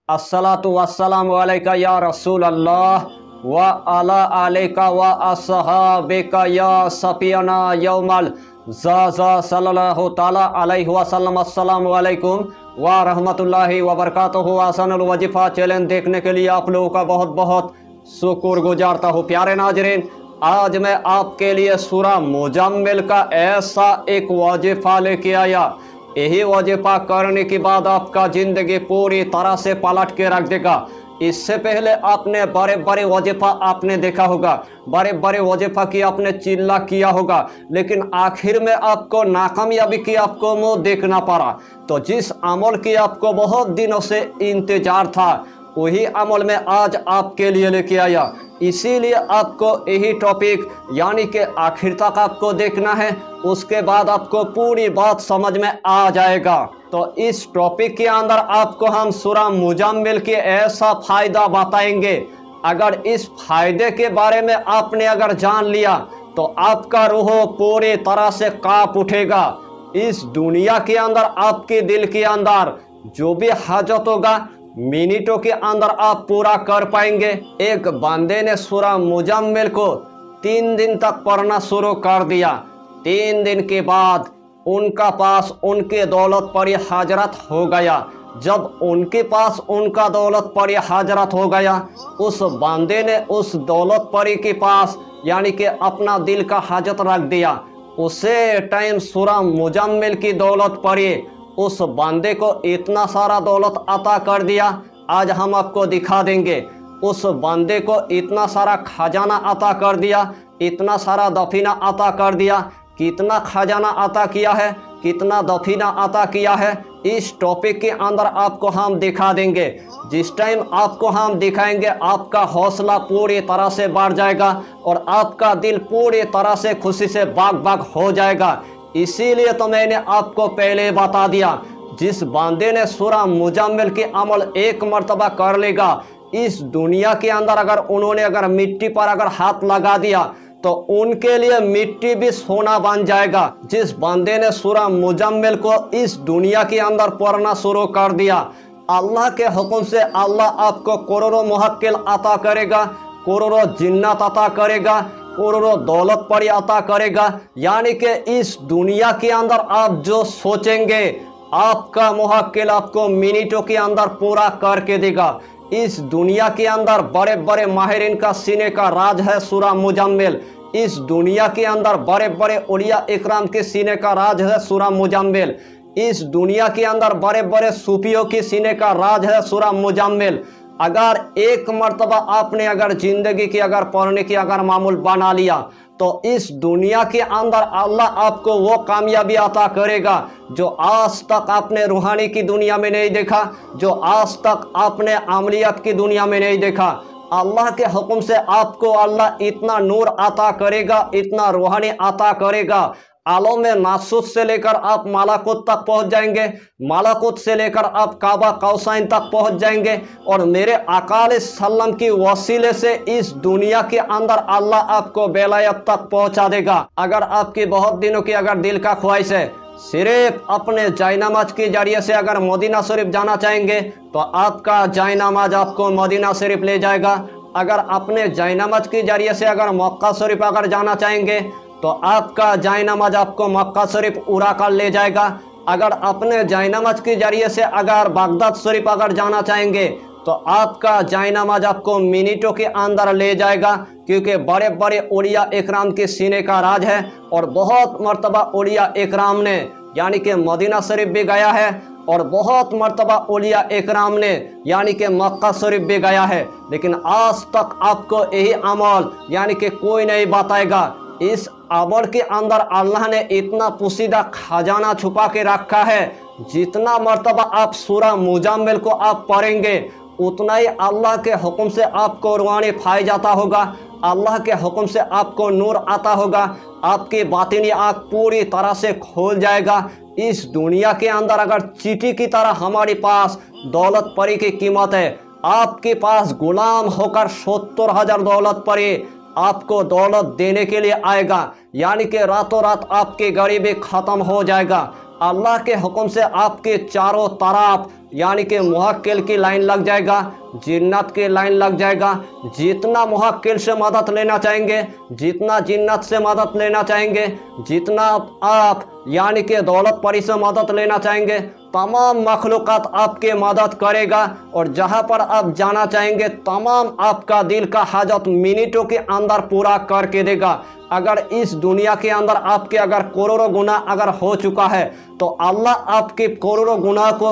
अस्सलातु वस्सलामु अलैका या रसूल अल्लाह व अला अलैका व अस्हाबिका या सफियना यौमल ज़ा सल्लल्लाहु ताला अलैहि वसल्लम। अस्सलामु अलैकुम व रहमतुल्लाहि व बरकातुहू। आसानुल वजीफ़ा चैलेंज देखने के लिए आप लोगों का बहुत बहुत शुक्रगुजारता हूँ। प्यारे नाज़रीन, आज मैं आपके लिए सूरा मुज़म्मिल का ऐसा एक वजीफ़ा लेके आया, यही वजीफ़ा करने के बाद आपका ज़िंदगी पूरी तरह से पलट के रख देगा। इससे पहले आपने बड़े बड़े वजीफ़ा आपने देखा होगा, बड़े बड़े वजीफ़ा की आपने चिल्ला किया होगा, लेकिन आखिर में आपको नाकामयाबी की आपको मुँह देखना पड़ा। तो जिस अमल की आपको बहुत दिनों से इंतज़ार था, वही अमल में आज आपके लिए लेके आया। इसीलिए आपको यही टॉपिक यानी कि आखिर तक आपको देखना है, उसके बाद आपको पूरी बात समझ में आ जाएगा। तो इस टॉपिक के अंदर आपको हम सूरा मुज़म्मिल के ऐसा फ़ायदा बताएंगे, अगर इस फायदे के बारे में आपने अगर जान लिया तो आपका रूह पूरी तरह से कांप उठेगा। इस दुनिया के अंदर आपके दिल के अंदर जो भी हाजत होगा मिनटों के अंदर आप पूरा कर पाएंगे। एक बंदे ने सूरा मुज़म्मिल को 3 दिन तक पढ़ना शुरू कर दिया। 3 दिन के बाद उनका पास उनके दौलत पर हाजरत हो गया। जब उनके पास उनका दौलत पर हाजरत हो गया, उस बंदे ने उस दौलत परी के पास यानी कि अपना दिल का हाजत रख दिया। उसे टाइम सूरा मुज़म्मिल की दौलत परी उस बंदे को इतना सारा दौलत अता कर दिया, आज हम आपको दिखा देंगे। उस बंदे को इतना सारा खजाना अता कर दिया, इतना सारा दफीना अता कर दिया। कितना खजाना अता किया है, कितना दफीना अता किया है, इस टॉपिक के अंदर आपको हम दिखा देंगे। जिस टाइम आपको हम दिखाएंगे आपका हौसला पूरी तरह से बढ़ जाएगा और आपका दिल पूरी तरह से खुशी से बाग बाग हो जाएगा। इसीलिए तो मैंने आपको पहले बता दिया, जिस बंदे ने सूरा मुज़म्मिल के अमल एक मर्तबा कर लेगा, इस दुनिया के अंदर अगर उन्होंने अगर मिट्टी पर अगर हाथ लगा दिया तो उनके लिए मिट्टी भी सोना बन जाएगा। जिस बंदे ने सूरा मुज़म्मिल को इस दुनिया के अंदर पढ़ना शुरू कर दिया, अल्लाह के हुक्म से अल्लाह आपको करोड़ों मुहक्किल अता करेगा, करोड़ों जिन्नत अता करेगा, करोड़ों दौलत परी अता करेगा। यानी कि इस दुनिया के अंदर आप जो सोचेंगे आपका मुहक्किल आपको मिनटों के अंदर पूरा करके देगा। इस दुनिया के अंदर बड़े बड़े माहिरीन का सीने का राज है सूरा मुज़म्मिल। इस दुनिया के अंदर बड़े बड़े औलिया इकराम के सीने का राज है सूरा मुज़म्मिल। इस दुनिया के अंदर बड़े बड़े सूफियों के सीने का राज है सूरा मुज़म्मिल। अगर एक मर्तबा आपने अगर ज़िंदगी की अगर पढ़ने की अगर मामूल बना लिया तो इस दुनिया के अंदर अल्लाह आपको वो कामयाबी अता करेगा जो आज तक आपने रूहानी की दुनिया में नहीं देखा, जो आज तक आपने अमलियत की दुनिया में नहीं देखा। अल्लाह के हुक्म से आपको अल्लाह इतना नूर अता करेगा, इतना रूहानी अता करेगा। आलम में नासूस से लेकर आप मालाकुत तक पहुंच जाएंगे, मालाकुत से लेकर आप काबा कौसैन तक पहुंच जाएंगे और मेरे आका सल्लम की वसीले से इस दुनिया के अंदर अल्लाह आपको बेलायत तक पहुंचा देगा। अगर आपकी बहुत दिनों की अगर दिल का ख्वाहिश है सिर्फ अपने जायनमाज के जरिए से अगर मदीना शरीफ जाना चाहेंगे तो आपका जायनमाज आपको मदीना शरीफ ले जाएगा। अगर अपने जायनमाज के जरिए से अगर मक्का शरीफ अगर जाना चाहेंगे तो आपका जायनमाज आपको मक्का शरीफ उड़ा कर ले जाएगा। अगर अपने जायनमाज के जरिए से अगर बगदाद शरीफ अगर जाना चाहेंगे तो आपका जायनमाज आपको मिनटों के अंदर ले जाएगा, क्योंकि बड़े बड़े औलिया इकराम के सीने का राज है। और बहुत मर्तबा औलिया इकराम ने यानी कि मदीना शरीफ भी गया है और बहुत मर्तबा औलिया इकराम ने यानी कि मक्का शरीफ भी गया है, लेकिन आज तक आपको यही अमल यानी कि कोई नहीं बताएगा। इस अमल के अंदर अल्लाह ने इतना पोशीदा खजाना छुपा के रखा है, जितना मर्तबा आप सूरा मुज़म्मिल को आप पढ़ेंगे उतना ही अल्लाह के हुक्म से आपको रूहानी फायदा जाता होगा, अल्लाह के हुक्म से आपको नूर आता होगा, आपकी बातिनी आँख पूरी तरह से खोल जाएगा। इस दुनिया के अंदर अगर चींटी की तरह हमारे पास दौलत परी की कीमत है, आपके पास गुलाम होकर 70,000 दौलत परी आपको दौलत देने के लिए आएगा, यानी कि रातों रात आपकी गरीबी ख़त्म हो जाएगा। अल्लाह के हुक्म से आपके चारों तरफ यानी कि मुहक्किल की लाइन लग जाएगा, जिन्नत की लाइन लग जाएगा। जितना मुहक्किल से मदद लेना चाहेंगे, जितना जिन्नत से मदद लेना चाहेंगे, जितना आप यानी कि दौलत परी से मदद लेना चाहेंगे, तमाम मखलूक़ात आपके मदद करेगा। और जहाँ पर आप जाना चाहेंगे तमाम आपका दिल का हाजत मिनटों के अंदर पूरा करके देगा। अगर इस दुनिया के अंदर आपके अगर करोड़ों गुनाह अगर हो चुका है तो अल्लाह आपके करोड़ों गुनाह को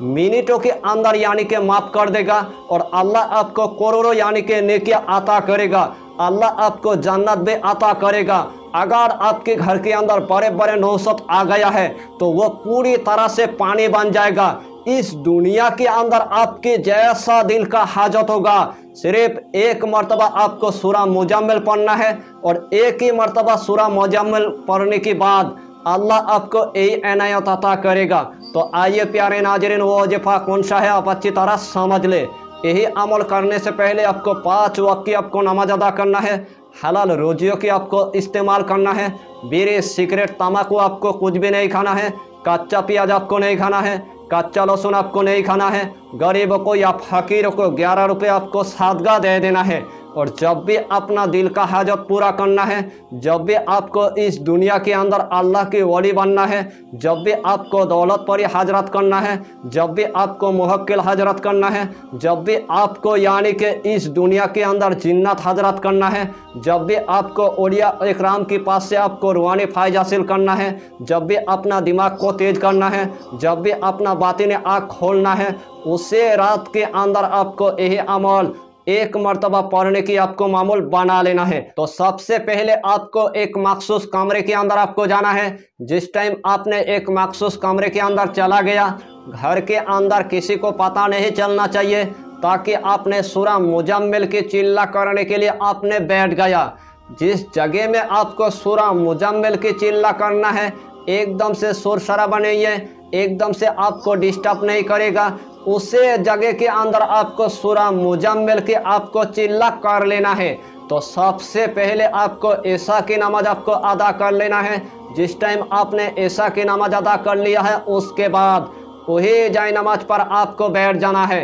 मिनटों के अंदर यानी कि माफ़ कर देगा। और अल्लाह आपको करोड़ों यानी कि नेकियां अता करेगा। अल्लाह आपको जन्नत भी अता करेगा। अगर आपके घर के अंदर बड़े बड़े नौसत आ गया है तो वो पूरी तरह से पानी बन जाएगा। इस दुनिया के अंदर आपके जैसा दिल का हाजत होगा, सिर्फ एक मर्तबा आपको सूरा मुजम्मिल पढ़ना है। और एक ही मर्तबा सूरा मुजम्मिल पढ़ने के बाद अल्लाह आपको यही इनायत अता करेगा। तो आइए प्यारे नाज़रीन, वो वजीफ़ा कौन सा है आप अच्छी तरह समझ ले। यही अमल करने से पहले आपको 5 वक्त की आपको नमाज अदा करना है, हलाल रोजियों की आपको इस्तेमाल करना है, बीड़ी सिगरेट तम्बाकू आपको कुछ भी नहीं खाना है, कच्चा प्याज आपको नहीं खाना है, कच्चा लहसुन आपको नहीं खाना है, गरीबों को या फकीरों को 11 रुपये आपको सदका दे देना है। और जब भी अपना दिल का हाजत पूरा करना है, जब भी आपको इस दुनिया के अंदर अल्लाह की वली बनना है, जब भी आपको दौलत परी हजरत करना है, जब भी आपको मुहक्किल हजरत करना है, जब भी आपको यानी कि इस दुनिया के अंदर जिन्नत हजरत करना है, जब भी आपको औलिया इकराम के पास से आपको रूहानी फायदा हासिल करना है, जब भी अपना दिमाग को तेज करना है, जब भी अपना बातिन आँख खोलना है, उसे रात के अंदर आपको यही अमल एक मर्तबा पढ़ने की आपको मामूल बना लेना है। तो सबसे पहले आपको एक मखसूस कमरे के अंदर आपको जाना है। जिस टाइम आपने एक मखसूस कमरे के अंदर चला गया, घर के अंदर किसी को पता नहीं चलना चाहिए, ताकि आपने सूरा मुजम्मिल की चिल्ला करने के लिए आपने बैठ गया। जिस जगह में आपको सूरा मुजम्मिल की चिल्ला करना है, एकदम से शोर शराबा नहीं है, एकदम से आपको डिस्टर्ब नहीं करेगा, उसे जगह के अंदर आपको सूरा मुजम्मिल के आपको चिल्ला कर लेना है। तो सबसे पहले आपको ऐसा की नमाज आपको अदा कर लेना है। जिस टाइम आपने ऐसा की नमाज अदा कर लिया है, उसके बाद वही जाए नमाज पर आपको बैठ जाना है।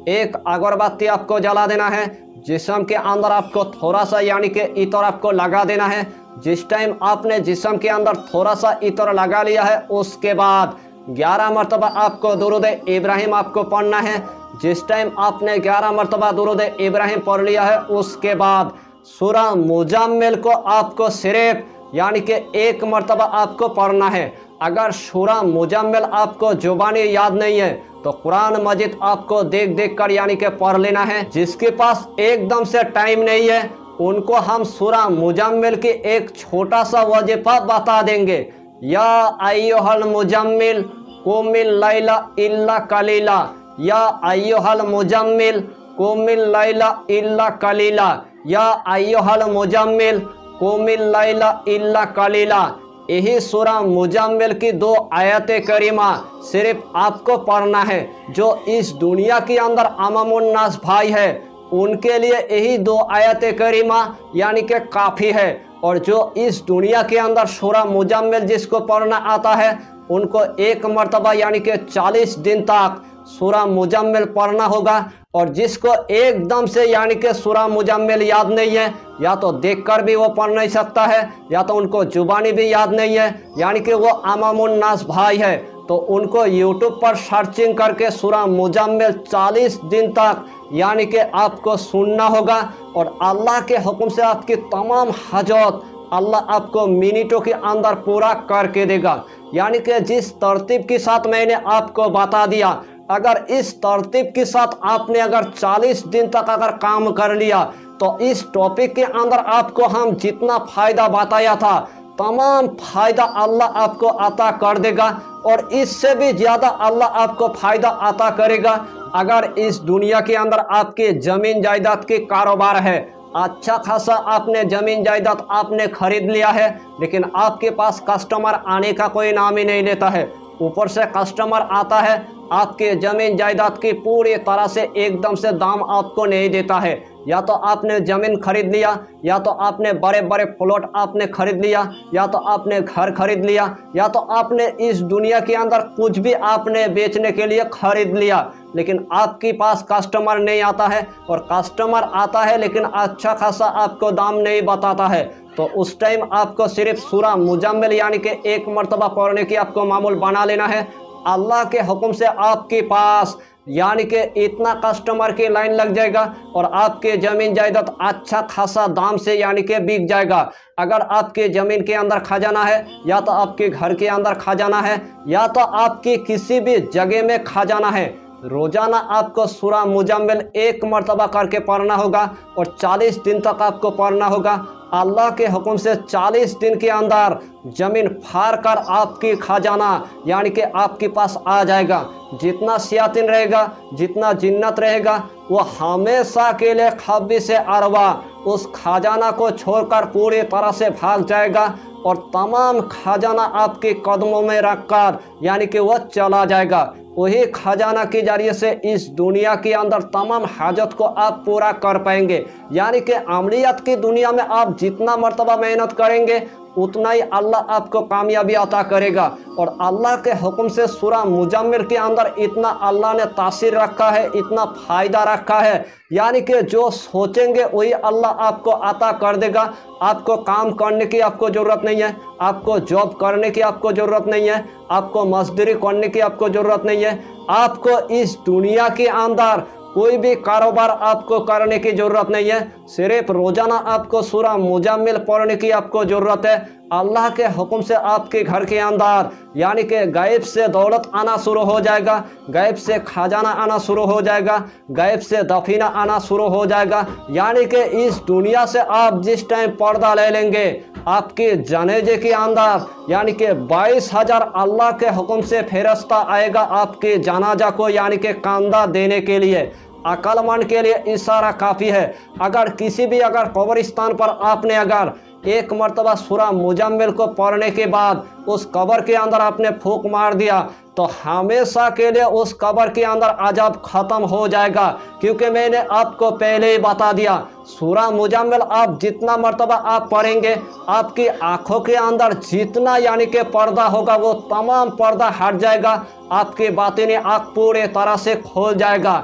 एक अगरबत्ती आपको जला देना है, जिस्म के अंदर आपको थोड़ा सा यानी कि इतर आपको लगा देना है। जिस टाइम आपने जिस्म के अंदर थोड़ा सा इतर लगा लिया है, उसके बाद 11 मरतबा आपको दुरूद इब्राहिम आपको पढ़ना है। जिस टाइम आपने 11 मरतबा दुरूद इब्राहिम पढ़ लिया है, उसके बाद सूरा मुजम्मिल को आपको सिर्फ यानी कि एक मरतबा आपको पढ़ना है। अगर सूरा मुजम्मिल आपको जुबानी याद नहीं है तो कुरान मजीद आपको देख देख कर यानी कि पढ़ लेना है। जिसके पास एकदम से टाइम नहीं है, उनको हम सूरा मुजम्मिल की एक छोटा सा वजीफा बता देंगे। या अय्युहल मुजम्मिल कुमिल लैला इल्ला कलीला, या अय्युहल मुजम्मिल कुमिल लैला इल्ला कलीला, या अय्युहल मुजम्मिल कुमिल लैला इल्ला कलीला। यही सूरा मुजम्मिल की 2 आयत करीमा सिर्फ आपको पढ़ना है। जो इस दुनिया के अंदर अमामुन्नास भाई है, उनके लिए यही 2 आयत करीमा यानी कि काफ़ी है। और जो इस दुनिया के अंदर सूरा मुजम्मिल जिसको पढ़ना आता है, उनको एक मरतबा यानी कि 40 दिन तक सूरा मुजम्मिल पढ़ना होगा। और जिसको एकदम से यानी कि सूरा मुजम्मिल याद नहीं है, या तो देखकर भी वो पढ़ नहीं सकता है, या तो उनको जुबानी भी याद नहीं है, यानी कि वो अमामुन्नास भाई है, तो उनको यूट्यूब पर सर्चिंग करके सूरा मुजम्मिल 40 दिन तक यानी कि आपको सुनना होगा। और अल्लाह के हुक्म से आपकी तमाम हाजत अल्लाह आपको मिनटों के अंदर पूरा करके देगा। यानी कि जिस तरतीब के साथ मैंने आपको बता दिया, अगर इस तरतीब के साथ आपने अगर 40 दिन तक अगर काम कर लिया, तो इस टॉपिक के अंदर आपको हम जितना फ़ायदा बताया था, तमाम फ़ायदा अल्लाह आपको अता कर देगा। और इससे भी ज़्यादा अल्लाह आपको फ़ायदा अता करेगा अगर इस दुनिया के अंदर आपके ज़मीन जायदाद के कारोबार है। अच्छा खासा आपने ज़मीन जायदाद आपने खरीद लिया है, लेकिन आपके पास कस्टमर आने का कोई नाम ही नहीं लेता है। ऊपर से कस्टमर आता है आपके ज़मीन जायदाद की पूरी तरह से एकदम से दाम आपको नहीं देता है। या तो आपने ज़मीन खरीद लिया, या तो आपने बड़े बड़े प्लॉट आपने खरीद लिया, या तो आपने घर खरीद लिया, या तो आपने इस दुनिया के अंदर कुछ भी आपने बेचने के लिए खरीद लिया, लेकिन आपके पास कस्टमर नहीं आता है, और कस्टमर आता है लेकिन अच्छा खासा आपको दाम नहीं बताता है। तो उस टाइम आपको सिर्फ सूरा मुजम्मिल यानी कि एक मरतबा पढ़ने की आपको मामूल बना लेना है। अल्लाह के हुक्म से आपके पास यानी कि इतना कस्टमर की लाइन लग जाएगा और आपके ज़मीन जायदाद अच्छा खासा दाम से यानी कि बिक जाएगा। अगर आपके ज़मीन के अंदर खजाना है, या तो आपके घर के अंदर खजाना है, या तो आपकी किसी भी जगह में खजाना है, रोज़ाना आपको सूरा मुजम्मिल एक मरतबा करके पढ़ना होगा और 40 दिन तक आपको पढ़ना होगा। अल्लाह के हुक्म से 40 दिन के अंदर ज़मीन फाड़ कर आपकी खजाना यानी कि आपके पास आ जाएगा। जितना शयातीन रहेगा, जितना जिन्नत रहेगा, वो हमेशा के लिए खबीस अरवा उस खजाना को छोड़कर पूरी तरह से भाग जाएगा और तमाम खजाना आपके कदमों में रखकर यानी कि वह चला जाएगा। वही खजाना के जरिए से इस दुनिया के अंदर तमाम हाजत को आप पूरा कर पाएंगे। यानी कि अमलियत की दुनिया में आप जितना मर्तबा मेहनत करेंगे उतना ही अल्लाह आपको कामयाबी अता करेगा। और अल्लाह के हुक्म से सूरा मुजम्मिल के अंदर इतना अल्लाह ने तासीर रखा है, इतना फ़ायदा रखा है, यानी कि जो सोचेंगे वही अल्लाह आपको अता कर देगा। आपको काम करने की आपको ज़रूरत नहीं है, आपको जॉब करने की आपको ज़रूरत नहीं है, आपको मजदूरी करने की आपको ज़रूरत नहीं है। आपको इस दुनिया के अंदर कोई भी कारोबार आपको करने की ज़रूरत नहीं है, सिर्फ रोज़ाना आपको सूरा मुजम्मिल पढ़ने की आपको ज़रूरत है। अल्लाह के हुक्म से आपके घर के अंदर यानी कि गायब से दौलत आना शुरू हो जाएगा, गायब से खजाना आना शुरू हो जाएगा, गायब से दफीना आना शुरू हो जाएगा। यानी कि इस दुनिया से आप जिस टाइम पर्दा ले लेंगे, आपके जनेजे के अंदर यानी कि 22,000 अल्लाह के हुक्म से फेरस्ता आएगा आपके जनाजा को यानी कि कंधा देने के लिए। अक्लमंद के लिए इशारा काफ़ी है। अगर किसी भी अगर कब्रिस्तान पर आपने अगर एक मरतबा सूरा मुजम्मिल को पढ़ने के बाद उस कब्र के अंदर आपने फूंक मार दिया तो हमेशा के लिए उस कब्र के अंदर अजाब ख़त्म हो जाएगा। क्योंकि मैंने आपको पहले ही बता दिया, सूरा मुजम्मिल आप जितना मरतबा आप पढ़ेंगे, आपकी आँखों के अंदर जितना यानी कि पर्दा होगा वो तमाम पर्दा हट जाएगा, आपकी बातिनी आँख पूरे तरह से खोल जाएगा।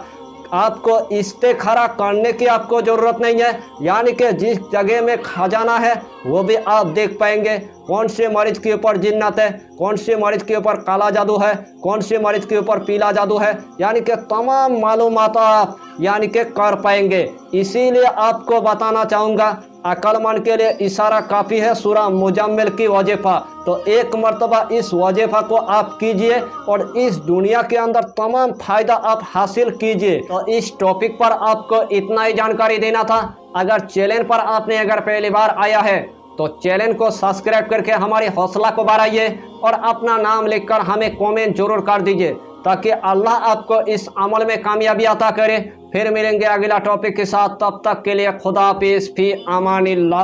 आपको इस्तेखारा करने की आपको ज़रूरत नहीं है, यानी कि जिस जगह में खजाना है वो भी आप देख पाएंगे। कौन से मरीज के ऊपर जिन्नत है, कौन से मरीज के ऊपर काला जादू है, कौन से मरीज के ऊपर पीला जादू है, यानी कि तमाम मालूमात आप यानी कि कर पाएंगे। इसीलिए आपको बताना चाहूँगा, अक्लमंद के लिए इशारा काफ़ी है सूरा मुजम्मिल की वजीफ़ा। तो एक मरतबा इस वजीफ़ा को आप कीजिए और इस दुनिया के अंदर तमाम फ़ायदा आप हासिल कीजिए। तो इस टॉपिक पर आपको इतना ही जानकारी देना था। अगर चैनल पर आपने अगर पहली बार आया है तो चैनल को सब्सक्राइब करके हमारी हौसला को बढ़ाइए और अपना नाम लिखकर हमें कमेंट जरूर कर दीजिए ताकि अल्लाह आपको इस अमल में कामयाबी अता करे। फिर मिलेंगे अगला टॉपिक के साथ, तब तक के लिए खुदा हाफिज़, फी अमानिल्लाह।